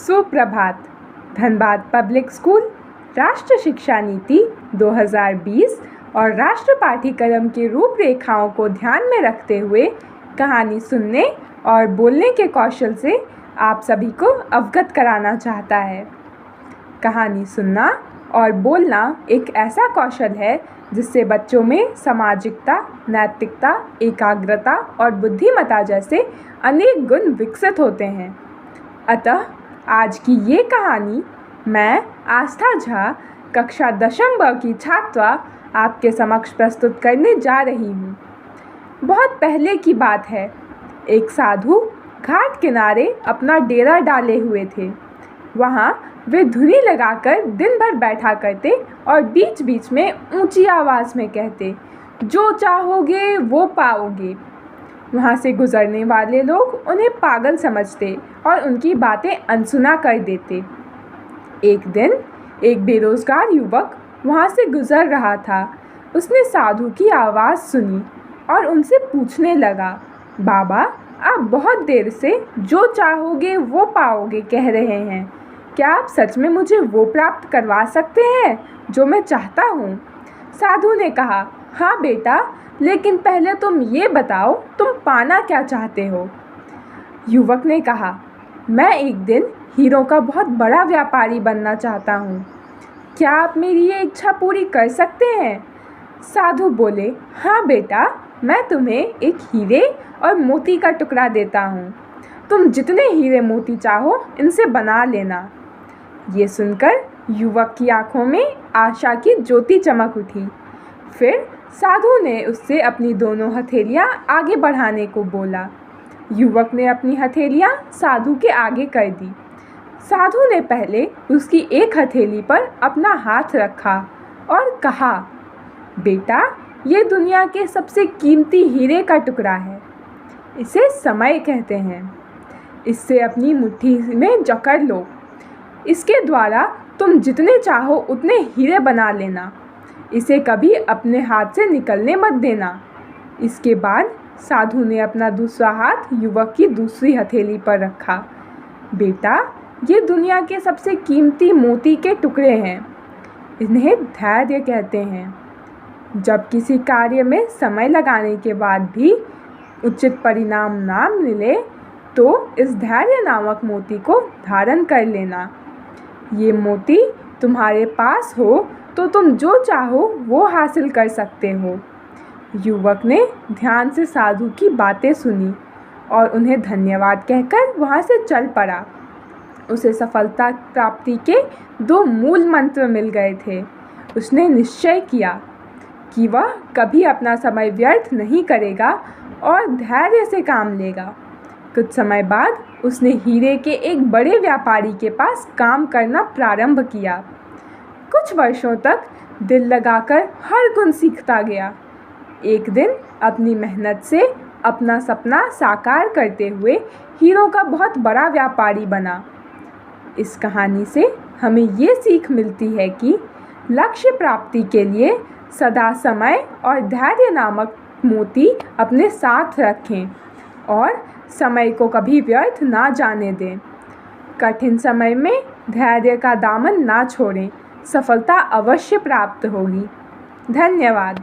सुप्रभात। Dhanbad public school राष्ट्र शिक्षा नीति 2020 और राष्ट्र पाठ्यक्रम की रूपरेखाओं को ध्यान में रखते हुए कहानी सुनने और बोलने के कौशल से आप सभी को अवगत कराना चाहता है। कहानी सुनना और बोलना एक ऐसा कौशल है जिससे बच्चों में सामाजिकता, नैतिकता, एकाग्रता और बुद्धिमत्ता जैसे अनेक गुण विकसित होते हैं। अतः आज की ये कहानी मैं आस्था झा कक्षा 10वीं ब की छात्रा आपके समक्ष प्रस्तुत करने जा रही हूँ। बहुत पहले की बात है। एक साधु घाट किनारे अपना डेरा डाले हुए थे। वहाँ वे धुनी लगाकर दिन भर बैठा करते और बीच बीच में ऊंची आवाज़ में कहते, जो चाहोगे वो पाओगे। वहाँ से गुजरने वाले लोग उन्हें पागल समझते और उनकी बातें अनसुना कर देते। एक दिन एक बेरोजगार युवक वहाँ से गुजर रहा था। उसने साधु की आवाज़ सुनी और उनसे पूछने लगा, बाबा, आप बहुत देर से जो चाहोगे वो पाओगे कह रहे हैं। क्या आप सच में मुझे वो प्राप्त करवा सकते हैं जो मैं चाहता हूँ? साधु ने कहा, हाँ बेटा, लेकिन पहले तुम ये बताओ तुम पाना क्या चाहते हो? युवक ने कहा, मैं एक दिन हीरों का बहुत बड़ा व्यापारी बनना चाहता हूँ। क्या आप मेरी ये इच्छा पूरी कर सकते हैं? साधु बोले, हाँ बेटा, मैं तुम्हें एक हीरे और मोती का टुकड़ा देता हूँ। तुम जितने हीरे मोती चाहो इनसे बना लेना। ये सुनकर युवक की आंखों में आशा की ज्योति चमक उठी। फिर साधु ने उससे अपनी दोनों हथेलियां आगे बढ़ाने को बोला। युवक ने अपनी हथेलियां साधु के आगे कर दी। साधु ने पहले उसकी एक हथेली पर अपना हाथ रखा और कहा, बेटा, ये दुनिया के सबसे कीमती हीरे का टुकड़ा है। इसे समय कहते हैं। इससे अपनी मुट्ठी में जकड़ लो। इसके द्वारा तुम जितने चाहो उतने हीरे बना लेना। इसे कभी अपने हाथ से निकलने मत देना। इसके बाद साधु ने अपना दूसरा हाथ युवक की दूसरी हथेली पर रखा। बेटा, ये दुनिया के सबसे कीमती मोती के टुकड़े हैं। इन्हें धैर्य कहते हैं। जब किसी कार्य में समय लगाने के बाद भी उचित परिणाम ना मिले तो इस धैर्य नामक मोती को धारण कर लेना। ये मोती तुम्हारे पास हो तो तुम जो चाहो वो हासिल कर सकते हो। युवक ने ध्यान से साधु की बातें सुनी और उन्हें धन्यवाद कहकर वहाँ से चल पड़ा। उसे सफलता प्राप्ति के 2 मूल मंत्र मिल गए थे। उसने निश्चय किया कि वह कभी अपना समय व्यर्थ नहीं करेगा और धैर्य से काम लेगा। कुछ समय बाद उसने हीरे के एक बड़े व्यापारी के पास काम करना प्रारंभ किया। कुछ वर्षों तक दिल लगाकर हर गुण सीखता गया। एक दिन अपनी मेहनत से अपना सपना साकार करते हुए हीरो का बहुत बड़ा व्यापारी बना। इस कहानी से हमें ये सीख मिलती है कि लक्ष्य प्राप्ति के लिए सदा समय और धैर्य नामक मोती अपने साथ रखें और समय को कभी व्यर्थ ना जाने दें। कठिन समय में धैर्य का दामन ना छोड़ें। सफलता अवश्य प्राप्त होगी। धन्यवाद।